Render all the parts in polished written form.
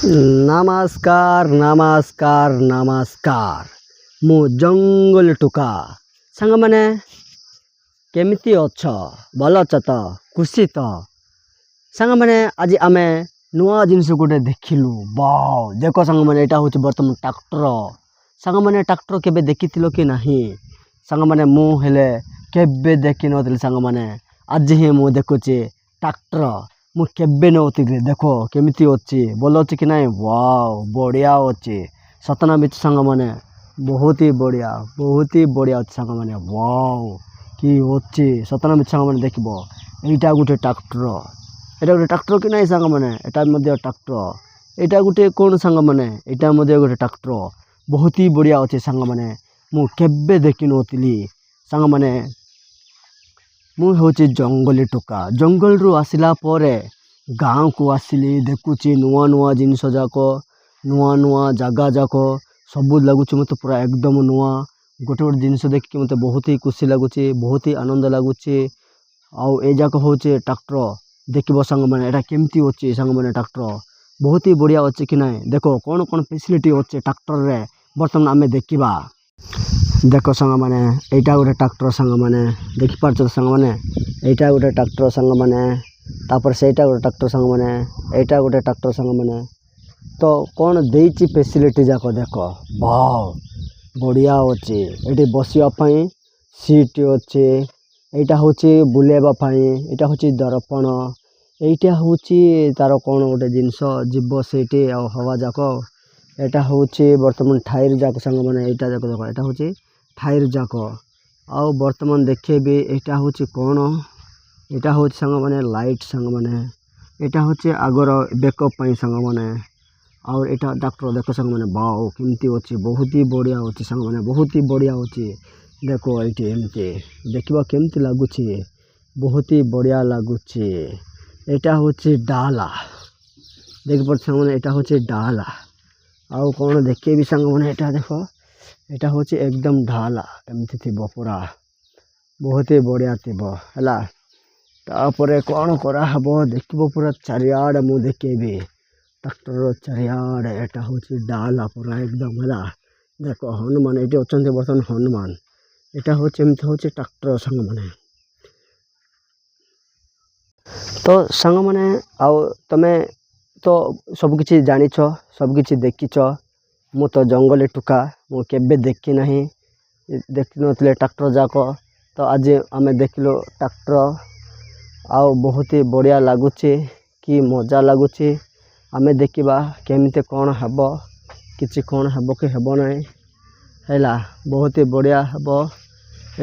नमस्कार नमस्कार नमस्कार मु जंगल टुका सांग माने केमिति अछ भल अछ तो खुशी तो सांग माने आज आमे नुआ जिनस गोटे देखिलु वाओ देखो सांग माने एटा होछ बर्तमान ट्रैक्टर सांग माने ट्रैक्टर केबे देखिथिलो कि नाही सांग माने मु हेले केबे देखि नथिल सांग माने आज ही मु देखुची ट्रैक्टर मु केबे नथिल देखो केमिति अछि बोल अछि कि नाही वाओ बढ़िया अछि सतना बिच सांग माने बहुत ही बढ़िया अछि सांग माने वाओ कि अछि सतना बिच सांग माने देखिबो एटा गुटे ट्रैक्टर कि नाही सांग माने एटा मध्ये ट्रैक्टर एटा गुटे कोन सांग माने एटा मध्ये गुटे ट्रैक्टर बहुत ही बढ़िया अछि सांग माने मु केबे देखि नथिली सांग माने मु होची जंगली टोका जंगल रु आसिला परे गाँव को आसिली देखुची नुआ नुआ जिनस जाको नुआ नुआ जगह जाको सब लगुच मत पूरा एकदम नुआ गोटे गोटे जिनस देखि मते बहुत ही खुशी लगुची बहुत ही आनंद लगुची आउ ए जाको होचे ट्रैक्टर देखिबो संग माने एटा केमती होची संग माने ट्रैक्टर बहुत ही बढ़िया होची कि नाही देखो कोन कोन फैसिलिटी होचे ट्रैक्टर रे वर्तमान आमे देखिबा देखो संग माने एटा गोटे ट्रैक्टर संग माने देखि पारछ संग माने एटा गोटे ट्रैक्टर संग माने तापर सेटा गोटे ट्रैक्टर संग माने एटा गोटे ट्रैक्टर संग माने तो कोन देइची फैसिलिटी जाको देखो वाओ बढ़िया होची एटी बसिया पई सीट होची एटा होची बुलेबा पई एटा होची दर्पण एटा होची तारो कोन गोटे जिंस जीव सेटी आ हवा जाको एटा होची वर्तमान टायर जाको संग माने एटा जाको देखो एटा होची टायर जाको आउ वर्तमान देखे भी एटा होची कोन एटा होची संग माने लाइट संग माने एटा होची आगर बैकअप पई संग माने और एटा ट्रैक्टर देखो संग माने वाओ किमती होची बहुत ही बढ़िया होची संग माने बहुत ही बढ़िया होची देखो एटी एमती देखिबा केमती लागुची बहुत ही बढ़िया लागुची एटा होची डाला देख पर संग माने एटा होची डाला आउ कोन देखे भी संग माने एटा देखो एटा होची एकदम ढाला एमती थिबो पूरा बहुत ही बढ़िया थिबो हला तापरे कोन करा हबो देखिबो पूरा चारियाड मु देखेबी ट्रैक्टर चारियाड एटा होची डाला पूरा एकदम हला देखो हनुमान एटी अछंते बर्तन हनुमान एटा होची एमती होची ट्रैक्टर संग माने तो संग माने आउ तमे तो सब किछि जानिछो सब किछि देखिछो मु तो जंगली टुका मु केबे देखि नाही देखि नथले ट्रैक्टर जाको तो आज आमे देखिलो ट्रैक्टर आउ बहुत ही बढ़िया लागुची कि मजा लागुची आमे देखिबा केमिते कोन हबो किछि कोन हबो कि हबो नाही हैला बहुत ही बढ़िया हबो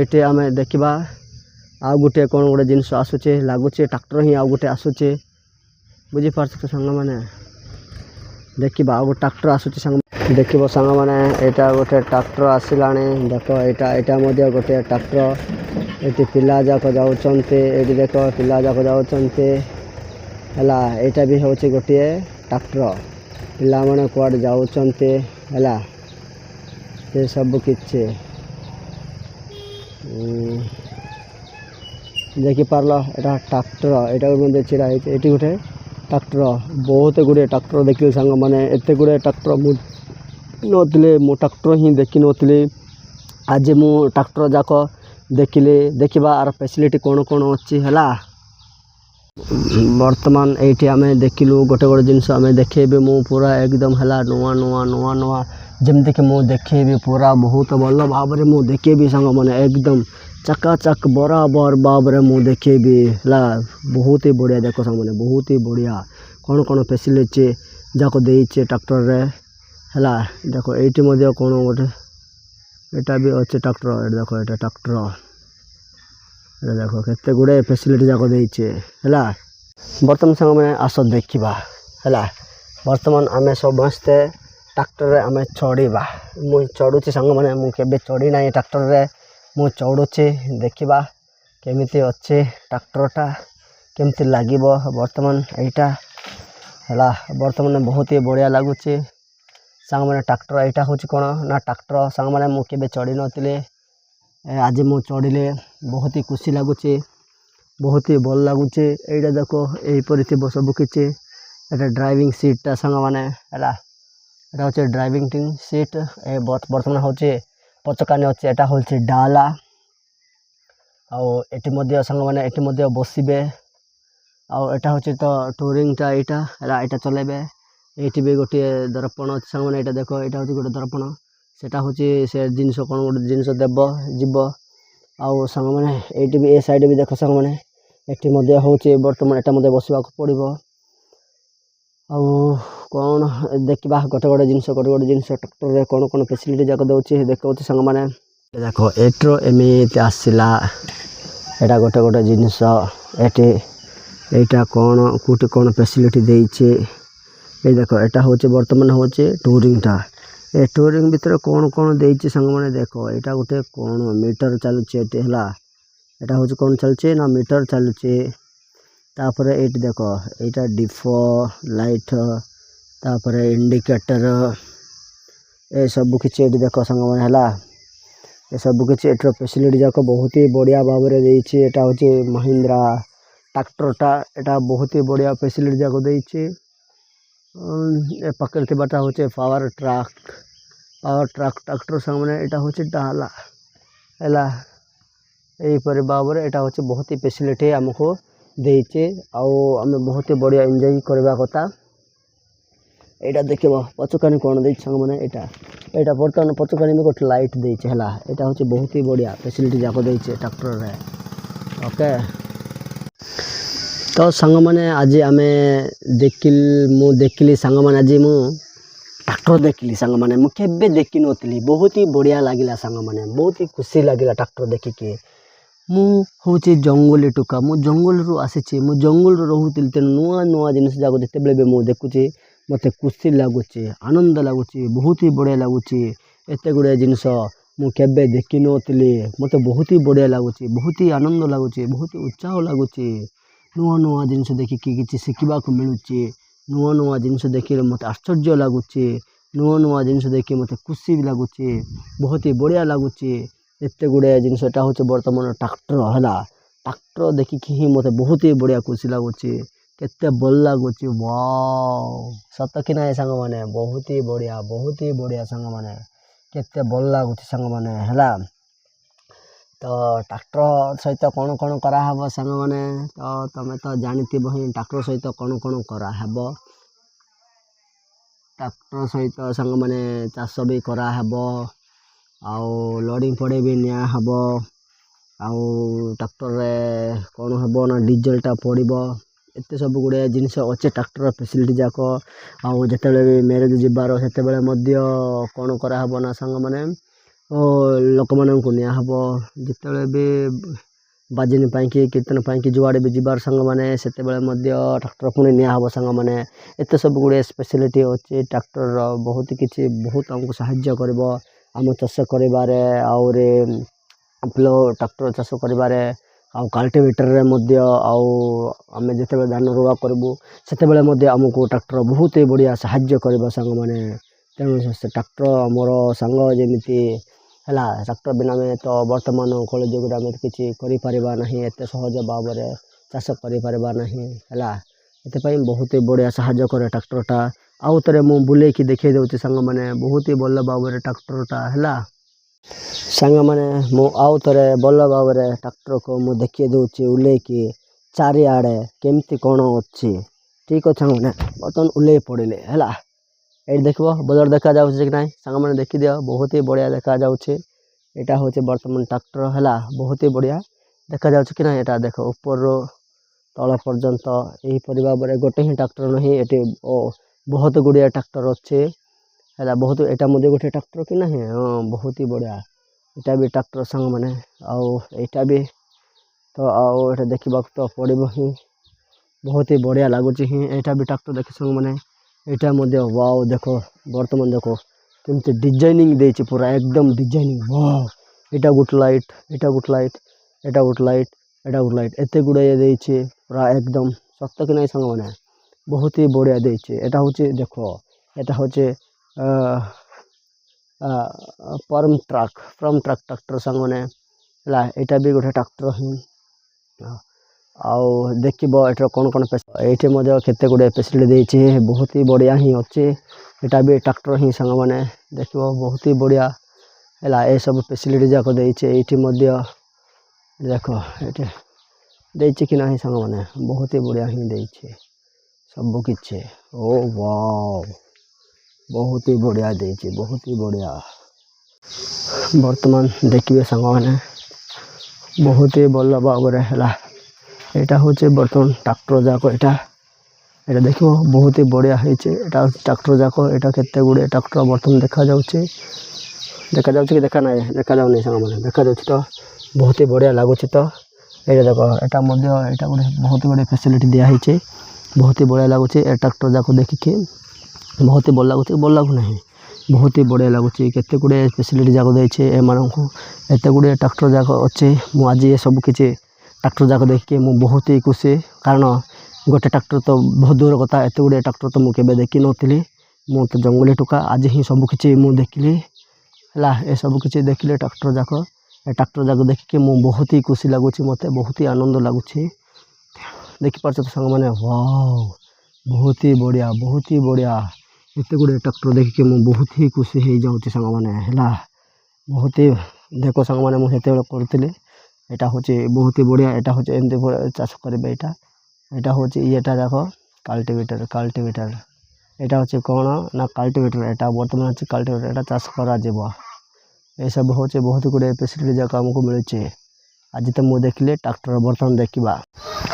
एटे आमे देखिबा आउ गुटे कोन गुटे जिंस आसुचे लागुचे ट्रैक्टर ही आउ गुटे आसुचे बुझी पारछ तो संग माने देखिबा आउ ट्रैक्टर आसुचे संग देखिबो संग माने एटा गोटे ट्रैक्टर आसिलाने देखो एटा मध्ये गोटे ट्रैक्टर एटी पिला जाको जाउचंते एटी देखो पिला जाको जाउचंते हला एटा भी होची गोटे ट्रैक्टर पिला माने कोड जाउचंते हला से सब किछि देखि पारलो एटा ट्रैक्टर एटा मध्ये छिरा एटी गोटे ट्रैक्टर बहुत गुडे ट्रैक्टर देखि संग माने एते गुडे ट्रैक्टर नथिले मो ट्रैक्टर ही देखि नथिले आज मु ट्रैक्टर जाको देखिले देखिबा आर फैसिलिटी कोन कोन अछि हला वर्तमान एठी आमे देखिलु गोटे गोटे जिंस आमे देखेबे मु पूरा एकदम हला नुआ नुआ नुआ नुआ जेमते के मु देखेबे पूरा बहुत भलो भाबरे मु देखेबे संग माने एकदम चकाचक बराबर बाबरे मु देखेबे हला बहुत ही बढ़िया देखो संग माने बहुत ही बढ़िया कोन कोन फैसिलिटी जाको देइचे ट्रैक्टर रे हला देखो एटी मध्ये कोन गोटे एटा भी अछि ट्रैक्टर देखो एटा ट्रैक्टर ए देखो केते गुडे फैसिलिटी जाको देइचे हला वर्तमान संग में आसो देखिबा हला वर्तमान आमे सब मस्ते ट्रैक्टर रे आमे चढ़ीबा मु चढ़ुची संग माने मु केबे चढ़ी नाही ट्रैक्टर रे मु चढ़ुची देखिबा केमिति अछि ट्रैक्टर टा केमिति लागिबो वर्तमान एटा हला वर्तमान बहुत ही बढ़िया लागुची संग माने ट्रैक्टर एटा होची कोन ना ट्रैक्टर संग माने मु केबे चढ़ी नथिले आज मु चढ़िले बहुत ही खुशी लागुची बहुत ही भल लागुची एटा देखो एही परिथि सब किछि এটা ড্রাইভিং সিটটা ସାଙ୍ଗମାନେ ହେଲା এটা হচ্ছে ড্রাইভিং সিট বর্তমানে হচ্ছে ପଛକାନି ଅଛି এটা হচ্ছে ଡାଲା ଆଉ ଏଠି ମଧ୍ୟ ସାଙ୍ଗମାନେ ଏଠି ମଧ୍ୟ ବସିବେ ଆଉ ଏଟା ହଉଛି ତ ଟୁରିଂଟା ଏଇଟା ହେଲା ଏଇଟା ଚଲେଇବେ ଏଇଠି ବି ଗୋଟିଏ ଦର୍ପଣ ଅଛି ସାଙ୍ଗମାନେ ଏଇଟା ଦେଖ ଏଇଟା ହଉଛି ଗୋଟେ ଦର୍ପଣ ସେଟା ହଉଛି ସେ ଜିନିଷ କ'ଣ ଗୋଟେ ଜିନିଷ ଦେବ ଯିବ ଆଉ ସାଙ୍ଗମାନେ ଏଇଠି ବି ଏ ସାଇଡ୍ ବି ଦେଖ ସାଙ୍ଗମାନେ ଏଠି ମଧ୍ୟ ହଉଛି ବର୍ତ୍ତମାନ ଏଟା ମଧ୍ୟ ବସିବାକୁ ପଡ଼ିବ ଆଉ କ'ଣ ଦେଖିବା ଗୋଟେ ଜିନିଷ ଟ୍ରାକ୍ଟରରେ କ'ଣ ଫ୍ୟାସିଲିଟି ଯାକ ଦେଉଛି ଦେଖାଉଛି ସାଙ୍ଗମାନେ ଦେଖ ଏଠିର ଏମିତି ଆସିଲା ଏଇଟା ଗୋଟେ ଜିନିଷ ଏଠି এইটা কোন কোটি কোন ফ্যাসিলিটি দেইছে এই দেখো এটা হচ্ছে বর্তমান হচ্ছে টুরিংটা এই টুরিং ভিতরে কোন কোন দেইছে সাঙ্গ মানে দেখো এটা গোটে কোন মিটার চালুছে এটি হলা এটা হচ্ছে কোন চালছে না মিটার চালুছে তারপরে এইটি দেখো এইটা ডিফো লাইট তারপরে ইন্ডিকেটর এই সব কিছু এটি দেখো সাঙ্গ মানে হলা এই সব কিছু এটার ফ্যাসিলিটি যাক বহুত হি বড়িয়া ভাবে দেইছে এটা হচ্ছে মহিন্দ্রা ट्रैक्टरटा एटा बहुत ही बढ़िया फैसिलिटी जाक देइछे ए पाखरे थिबाटा होचे पावर ट्रक ट्रैक्टर सामने एटा होचे डाला हैला एई परि बाबरे एटा होचे बहुत ही फैसिलिटी हमको देइछे आउ हमें बहुत ही बढ़िया एंजॉय करबा कथा एटा देखिबो पछकानी कोन देइछ संग माने एटा बर्तमान पछकानी में गोट लाइट देइछे हैला एटा होचे बहुत ही बढ़िया फैसिलिटी जाक देइछे ट्रैक्टर रे ओके तो सांग मैंने आज आम देखिली सांग मैंने आज मु ट्रैक्टर देखिली सांग मैंने मुझे देखी नी बहुत ही बढ़िया लगिला सांग मैंने बहुत ही खुशी लगिला ट्रैक्टर देखिकी मु हूँ जंगली टुका मु जंगल रु आसी मु जंगल रोती तेणु नुआ नुआ जिनस जाक जिते मुझे देखुची मत खुशी लगुच आनंद लगुच बहुत ही बढ़िया लगुच एत गुड़े जिनस मुझे देखी नी मत बहुत ही बढ़िया लगुच बहुत ही आनंद लगुच बहुत ही उत्साह लगुच नुआ नुआ जिनस देखिकी किसी शिखा मिलूँ नुआ नुआ जिनस देखिले मत आश्चर्य लगुच नुआ नुआ जिनस देखिए मत खुशी भी लगुच बहुत ही बढ़िया लगुच एत गुड़े जिनस एटा हूँ बर्तमान ट्रैक्टर है ट्रैक्टर देखिकी ही मत बहुत ही बढ़िया खुशी लगुच केते भल लगुच वाओ सत कि ना सांग मैंने बहुत ही बढ़िया सांग मैंने केते भल लगुच सांग मैंने है तो ट्रैक्टर सहित कौन कौन कराहब सांग मैंने तो तुम्हें तो जानती ही ट्रैक्टर सहित कौन कौन कराहब ट्रैक्टर सहित सांग मैंने चाष भी कराहब आउ लोडिंग फड़े भी नियाहब आउ ट्रैक्टर कौन हम ना डीजेलटा पड़ो एत सब गुड़े जिनस अच्छे ट्रैक्टर फैसिलिटी जाक आउ जिते भी मैरेज जीवार से कौन कराहब ना सांग मैंने लोक मानू नियाहब जिते भी बाजिनी पाई कीर्तन पाई जुआड़े भी जीवार सांग मैंने से ट्रैक्टर पुणी नियाहब सांग मैंने एत सब गुड़े स्पेशलिटी अच्छे ट्रैक्टर बहुत किसी बहुत आमको साहाय्य कर आम चाष कर ट्रैक्टर चाष कर आउ कल्टिवेटर आम जिते धान रुआ करूँ से आमको ट्रैक्टर बहुत ही बढ़िया साहाय्य कर सांग मैंने तेणु से ट्रैक्टर मोर सांग जमी है ट्रैक्टर बिना में तो बर्तमान कल जुग आम किसी करना एत सहज भाव में चाष करना है बहुत ही बढ़िया साहाय्य करे ट्रैक्टरटा आउ थे मुझे बुलेकी देखे दूसरी सांग मैंने बहुत ही भल भाव में ट्रैक्टरटा है सांग मैंने आउ थे भल भाव में ट्रैक्टर को मुझे देखी दूसरी उल्लेखी चारिआडे केमती कौन अच्छी ठीक अच्छे मैंने बर्तमान उल्ले पड़े है ये देख बजर देखा कि ना सांग मैंने देखी दियो बहुत ही बढ़िया देखा यहाँ हूँ बर्तमान ट्रैक्टर है बहुत ही बढ़िया देखा कि ना यहाँ देख ऊपर तल पर्यंत यहीपरि भाव में गोटे ही ट्रैक्टर नहीं ये बहुत गुड़िया ट्रैक्टर अच्छे है बहुत यहाँ मुझे गोटे ट्रैक्टर कि ना हाँ बहुत ही बढ़िया यहाँ भी ट्रैक्टर सांग मैंने आईटा भी तो आटा देखा तो पड़ो ही बहुत ही बढ़िया लगुच ही यहाँ भी ट्रैक्टर देख सांग मैंने यहाँ वाओ देखो बर्तमान देखो केमती डिजाइनिंग देछि पूरा एकदम डिजाइनिंग वाओ एटा गुड लाइट एटा गुड लाइट एटा गुड लाइट एटा गुड लाइट एत गुड़ाए देछि पूरा एकदम सत्य कि नहीं सांग मैंने बहुत ही बढ़िया देछि एटा होछि देखो एटा होछि फार्म ट्रक ट्रैक्टर सांग मैंने है यहाँ भी गोटे ट्रैक्टर ही ଆଉ ଦେଖିବ ଏଠାର କ'ଣ କ'ଣ ଏଇଠି ମଧ୍ୟ କେତେ ଗୁଡ଼ିଏ ଫେସିଲିଟି ଦେଇଛି ବହୁତ ହି ବଢ଼ିଆ ହିଁ ଅଛି ଏଇଟା ବି ଟ୍ରାକ୍ଟର ହିଁ ସାଙ୍ଗମାନେ ଦେଖିବ ବହୁତ ହି ବଢ଼ିଆ ହେଲା ଏସବୁ ଫେସିଲିଟି ଯାକ ଦେଇଛି ଏଇଠି ମଧ୍ୟ ଦେଖ ଏଇଠି ଦେଇଛି କି ନାହିଁ ସାଙ୍ଗମାନେ ବହୁତ ହି ବଢ଼ିଆ ହିଁ ଦେଇଛି ସବୁକିଛି ଓ ୱାଓ ବହୁତ ହି ବଢ଼ିଆ ଦେଇଛି ବହୁତ ହି ବଢ଼ିଆ ବର୍ତ୍ତମାନ ଦେଖିବେ ସାଙ୍ଗମାନେ ବହୁତ ହି ଭଲ ଭାବରେ ହେଲା ଏଇଟା ହେଉଛି ବର୍ତ୍ତମାନ ଟ୍ରାକ୍ଟର ଯାକ ଏଇଟା ଦେଖିବ ବହୁତ ହି ବଢ଼ିଆ ହେଇଛି ଏଇଟା ହେଉଛି ଟ୍ରାକ୍ଟର ଯାକ ଏଇଟା କେତେ ଗୁଡ଼ିଏ ଟ୍ରାକ୍ଟର ବର୍ତ୍ତମାନ ଦେଖାଯାଉଛି କି ଦେଖାଯାଉନି ସାଙ୍ଗମାନେ ଦେଖାଯାଉଛି ତ ବହୁତ ହି ବଢ଼ିଆ ଲାଗୁଛି ତ ଏଇଟା ଦେଖ ଏଇଟା ମଧ୍ୟ ଏଇଟା ଗୋଟେ ବହୁତ ଗୁଡ଼ିଏ ଫ୍ୟାସିଲିଟି ଦିଆହେଇଛି ବହୁତ ହି ବଢ଼ିଆ ଲାଗୁଛି ଏ ଟ୍ରାକ୍ଟର ଯାକ ଦେଖିକି ବହୁତ ହି ଭଲ ଲାଗୁନାହିଁ ବହୁତ ହି ବଢ଼ିଆ ଲାଗୁଛି କେତେ ଗୁଡ଼ିଏ ଫ୍ୟାସିଲିଟି ଯାକ ଦେଇଛି ଏମାନଙ୍କୁ ଏତେ ଗୁଡ଼ିଏ ଟ୍ରାକ୍ଟର ଯାକ ଅଛି ମୁଁ ଆଜି ଏସବୁ କିଛି ଟ୍ରାକ୍ଟର ଯାକ ଦେଖିକି ମୁଁ ବହୁତ ହି ଖୁସି କାରଣ ଗୋଟେ ଟ୍ରାକ୍ଟର ତ ବହୁତ ଦୂର କଥା ଏତେ ଗୁଡ଼ିଏ ଟ୍ରାକ୍ଟର ତ ମୁଁ କେବେ ଦେଖିନଥିଲି ମୁଁ ତ ଜଙ୍ଗଲି ଟୋକା ଆଜି ହିଁ ସବୁ କିଛି ମୁଁ ଦେଖିଲି ହେଲା ଏସବୁ କିଛି ଦେଖିଲି ଟ୍ରାକ୍ଟର ଯାକ ଏ ଟ୍ରାକ୍ଟର ଯାକ ଦେଖିକି ମୁଁ ବହୁତ ହି ଖୁସି ଲାଗୁଛି ମୋତେ ବହୁତ ହି ଆନନ୍ଦ ଲାଗୁଛି ଦେଖିପାରୁଛ ତ ସାଙ୍ଗମାନେ ୱାଓ ବହୁତ ହି ବଢ଼ିଆ ଏତେ ଗୁଡ଼ିଏ ଟ୍ରାକ୍ଟର ଦେଖିକି ମୁଁ ବହୁତ ହି ଖୁସି ହେଇଯାଉଛି ସାଙ୍ଗମାନେ ହେଲା ବହୁତ ହି ଦେଖ ସାଙ୍ଗମାନେ ମୁଁ ସେତେବେଳେ କରୁଥିଲି ଏଇଟା ହେଉଛି ବହୁତ ହି ବଢ଼ିଆ ଏଇଟା ହେଉଛି ଏମିତି ଚାଷ କରିବେ ଏଇଟା ହେଉଛି ଇଏଟା ଯାକ କଲ୍ଟିଭେଟର ଏଇଟା ହେଉଛି କ'ଣ ନା କଲ୍ଟିଭେଟର ଏଇଟା ବର୍ତ୍ତମାନ ଅଛି କଲ୍ଟିଭେଟର ଏଇଟା ଚାଷ କରାଯିବ ଏସବୁ ହେଉଛି ବହୁତ ଗୁଡ଼ିଏ ଫେସିଲିଟି ଯାକ ଆମକୁ ମିଳୁଛି ଆଜି ତ ମୁଁ ଦେଖିଲି ଟ୍ରାକ୍ଟର ବର୍ତ୍ତମାନ ଦେଖିବା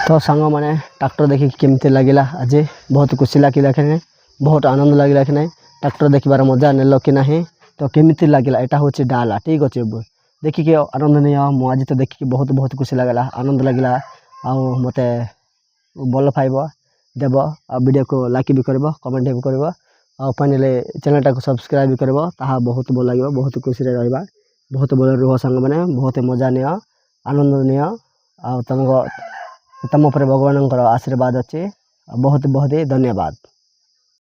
ତ ସାଙ୍ଗମାନେ ଟ୍ରାକ୍ଟର ଦେଖିକି କେମିତି ଲାଗିଲା ଆଜି ବହୁତ ଖୁସି ଲାଗିଲା କି ନାହିଁ ବହୁତ ଆନନ୍ଦ ଲାଗିଲା କି ନାହିଁ ଟ୍ରାକ୍ଟର ଦେଖିବାର ମଜା ନେଲ କି ନାହିଁ ତ କେମିତି ଲାଗିଲା ଏଇଟା ହେଉଛି ଡାଲା ଠିକ୍ ଅଛି ଦେଖିକି ଆନନ୍ଦ ନିଅ ମୁଁ ଆଜି ତ ଦେଖିକି ବହୁତ ଖୁସି ଲାଗିଲା ଆନନ୍ଦ ଲାଗିଲା ଆଉ ମୋତେ ଭଲ ପାଇବ ଦେବ ଆଉ ଭିଡ଼ିଓକୁ ଲାଇକ୍ ବି କରିବ କମେଣ୍ଟ ବି କରିବ ଆଉ ଫାଇନାଲି ଚ୍ୟାନେଲଟାକୁ ସବସ୍କ୍ରାଇବ୍ ବି କରିବ ତାହା ବହୁତ ଭଲ ଲାଗିବ ବହୁତ ଖୁସିରେ ରହିବା ବହୁତ ଭଲ ରୁହ ସାଙ୍ଗମାନେ ବହୁତ ମଜା ନିଅ ଆନନ୍ଦ ନିଅ ଆଉ ତୁମ ଉପରେ ଭଗବାନଙ୍କର ଆଶୀର୍ବାଦ ଅଛି ଆଉ ବହୁତ ଧନ୍ୟବାଦ।